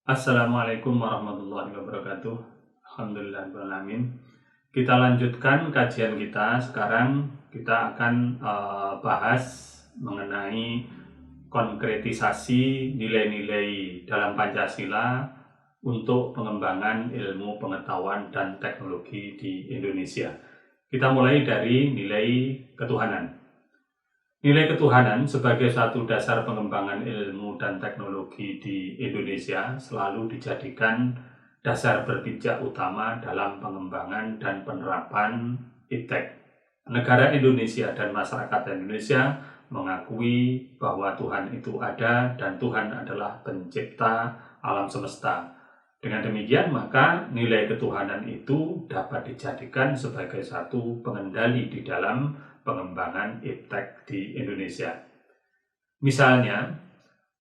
Assalamualaikum warahmatullahi wabarakatuh. Alhamdulillahirrahmanirrahim. Kita lanjutkan kajian kita. Sekarang kita akan bahas mengenai konkretisasi nilai-nilai dalam Pancasila untuk pengembangan ilmu pengetahuan dan teknologi di Indonesia. Kita mulai dari nilai ketuhanan. Nilai ketuhanan sebagai suatu dasar pengembangan ilmu dan teknologi di Indonesia selalu dijadikan dasar berpijak utama dalam pengembangan dan penerapan iptek. Negara Indonesia dan masyarakat Indonesia mengakui bahwa Tuhan itu ada dan Tuhan adalah pencipta alam semesta. Dengan demikian, maka nilai ketuhanan itu dapat dijadikan sebagai satu pengendali di dalam pengembangan iptek di Indonesia. Misalnya,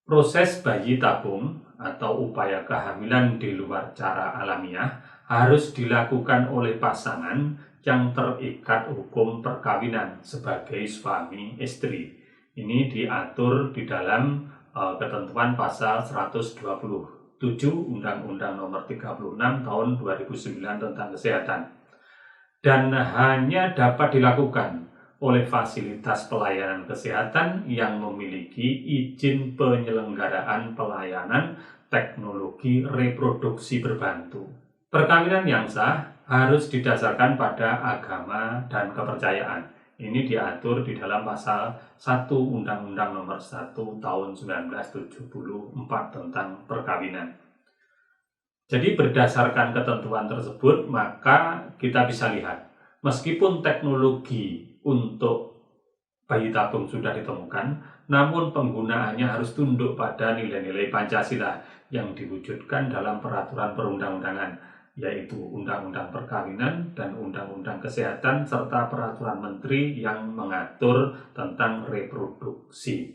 proses bayi tabung atau upaya kehamilan di luar cara alamiah harus dilakukan oleh pasangan yang terikat hukum perkawinan sebagai suami istri. Ini diatur di dalam ketentuan pasal 127 Undang-Undang Nomor 36 Tahun 2009 tentang Kesehatan. Dan hanya dapat dilakukan oleh fasilitas pelayanan kesehatan yang memiliki izin penyelenggaraan pelayanan teknologi reproduksi berbantu. Perkawinan yang sah harus didasarkan pada agama dan kepercayaan. Ini diatur di dalam pasal 1 Undang-Undang Nomor 1 Tahun 1974 tentang perkawinan. Jadi berdasarkan ketentuan tersebut, maka kita bisa lihat, meskipun teknologi untuk bayi tabung sudah ditemukan, namun penggunaannya harus tunduk pada nilai-nilai Pancasila yang diwujudkan dalam peraturan perundang-undangan, yaitu Undang-Undang Perkawinan dan Undang-Undang Kesehatan serta peraturan menteri yang mengatur tentang reproduksi.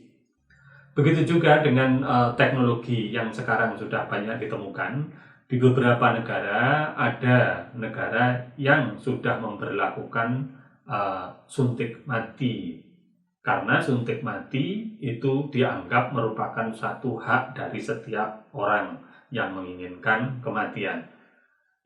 Begitu juga dengan teknologi yang sekarang sudah banyak ditemukan. Di beberapa negara, ada negara yang sudah memberlakukan suntik mati, karena suntik mati itu dianggap merupakan suatu hak dari setiap orang yang menginginkan kematian.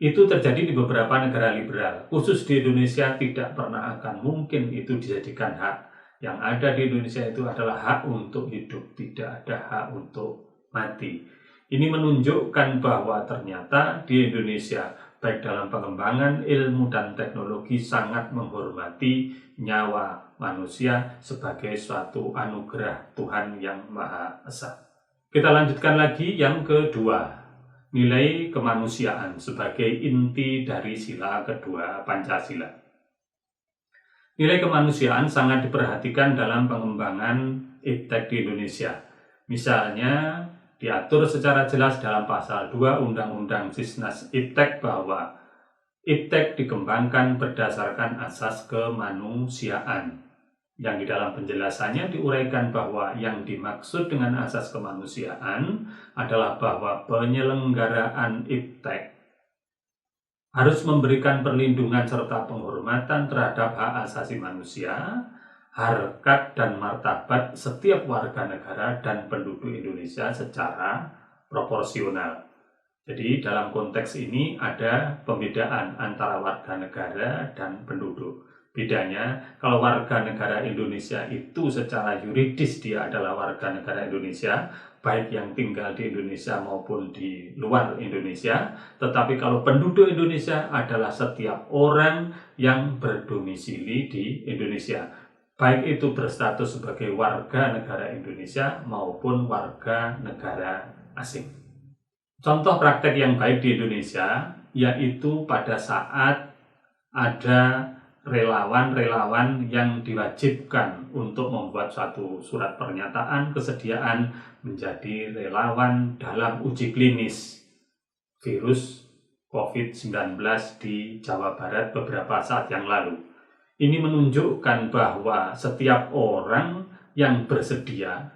Itu terjadi di beberapa negara liberal, khusus di Indonesia tidak pernah akan mungkin itu dijadikan hak. Yang ada di Indonesia itu adalah hak untuk hidup, tidak ada hak untuk mati. Ini menunjukkan bahwa ternyata di Indonesia, baik dalam pengembangan ilmu dan teknologi, sangat menghormati nyawa manusia sebagai suatu anugerah Tuhan yang Maha Esa. Kita lanjutkan lagi yang kedua, nilai kemanusiaan sebagai inti dari sila kedua Pancasila. Nilai kemanusiaan sangat diperhatikan dalam pengembangan iptek di Indonesia. Misalnya, diatur secara jelas dalam pasal 2 Undang-Undang Sisnas Iptek bahwa iptek dikembangkan berdasarkan asas kemanusiaan. Yang di dalam penjelasannya diuraikan bahwa yang dimaksud dengan asas kemanusiaan adalah bahwa penyelenggaraan iptek harus memberikan perlindungan serta penghormatan terhadap hak asasi manusia, harkat dan martabat setiap warga negara dan penduduk Indonesia secara proporsional. Jadi dalam konteks ini ada pembedaan antara warga negara dan penduduk. Bedanya, kalau warga negara Indonesia itu secara yuridis dia adalah warga negara Indonesia, baik yang tinggal di Indonesia maupun di luar Indonesia. Tetapi kalau penduduk Indonesia adalah setiap orang yang berdomisili di Indonesia, baik itu berstatus sebagai warga negara Indonesia maupun warga negara asing. Contoh praktek yang baik di Indonesia yaitu pada saat ada relawan-relawan yang diwajibkan untuk membuat suatu surat pernyataan kesediaan menjadi relawan dalam uji klinis virus COVID-19 di Jawa Barat beberapa saat yang lalu. Ini menunjukkan bahwa setiap orang yang bersedia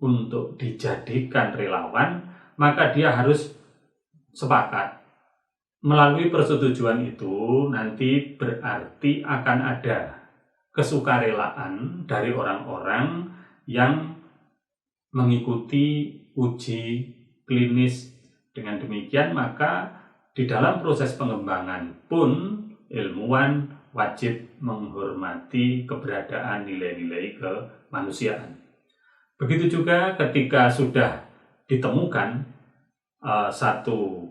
untuk dijadikan relawan, maka dia harus sepakat. Melalui persetujuan itu nanti berarti akan ada kesukarelaan dari orang-orang yang mengikuti uji klinis Dengan demikian maka di dalam proses pengembangan pun ilmuwan wajib menghormati keberadaan nilai-nilai kemanusiaan. Begitu juga ketika sudah ditemukan satu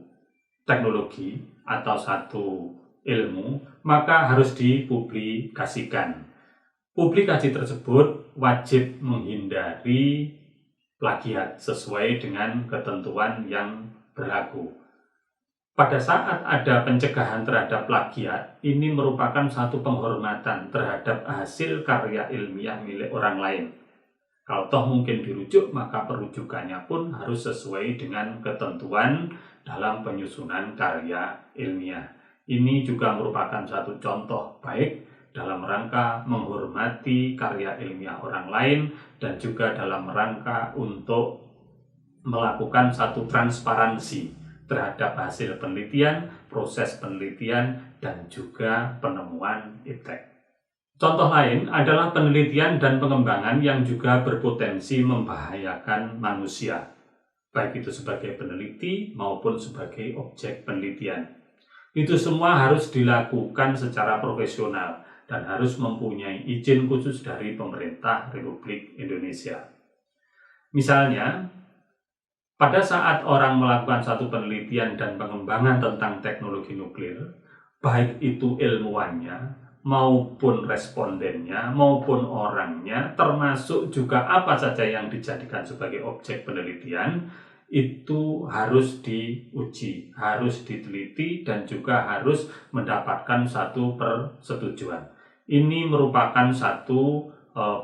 teknologi atau satu ilmu, maka harus dipublikasikan. Publikasi tersebut wajib menghindari plagiat sesuai dengan ketentuan yang berlaku. Pada saat ada pencegahan terhadap plagiat, ini merupakan satu penghormatan terhadap hasil karya ilmiah milik orang lain. Kalau toh mungkin dirujuk, maka perujukannya pun harus sesuai dengan ketentuan dalam penyusunan karya ilmiah. Ini juga merupakan satu contoh baik dalam rangka menghormati karya ilmiah orang lain dan juga dalam rangka untuk melakukan satu transparansi terhadap hasil penelitian, proses penelitian, dan juga penemuan iptek. Contoh lain adalah penelitian dan pengembangan yang juga berpotensi membahayakan manusia, baik itu sebagai peneliti maupun sebagai objek penelitian. Itu semua harus dilakukan secara profesional dan harus mempunyai izin khusus dari pemerintah Republik Indonesia. Misalnya, pada saat orang melakukan satu penelitian dan pengembangan tentang teknologi nuklir, baik itu ilmuwannya, maupun respondennya, maupun orangnya, termasuk juga apa saja yang dijadikan sebagai objek penelitian, itu harus diuji, harus diteliti, dan juga harus mendapatkan satu persetujuan. Ini merupakan satu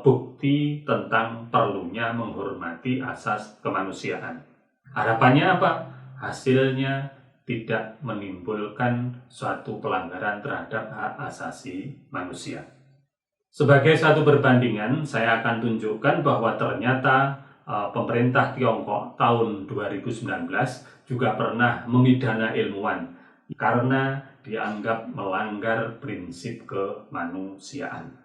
bukti tentang perlunya menghormati asas kemanusiaan. Harapannya apa? Hasilnya tidak menimbulkan suatu pelanggaran terhadap hak asasi manusia. Sebagai satu perbandingan, saya akan tunjukkan bahwa ternyata pemerintah Tiongkok tahun 2019 juga pernah memidana ilmuwan karena dianggap melanggar prinsip kemanusiaan.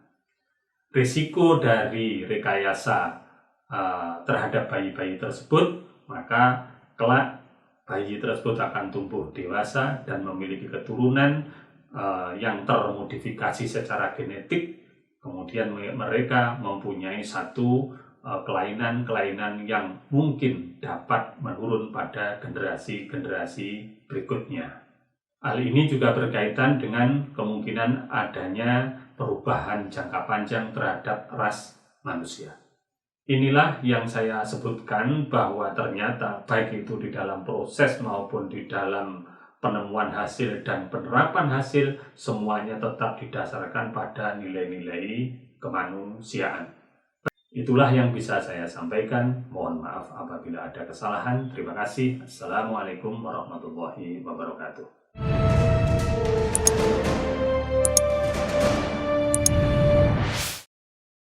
Risiko dari rekayasa terhadap bayi-bayi tersebut, maka kelak bayi tersebut akan tumbuh dewasa dan memiliki keturunan yang termodifikasi secara genetik. Kemudian mereka mempunyai satu kelainan-kelainan yang mungkin dapat menurun pada generasi-generasi berikutnya. Hal ini juga berkaitan dengan kemungkinan adanya perubahan jangka panjang terhadap ras manusia. Inilah yang saya sebutkan bahwa ternyata baik itu di dalam proses maupun di dalam penemuan hasil dan penerapan hasil, semuanya tetap didasarkan pada nilai-nilai kemanusiaan. Itulah yang bisa saya sampaikan. Mohon maaf apabila ada kesalahan. Terima kasih. Assalamualaikum warahmatullahi wabarakatuh.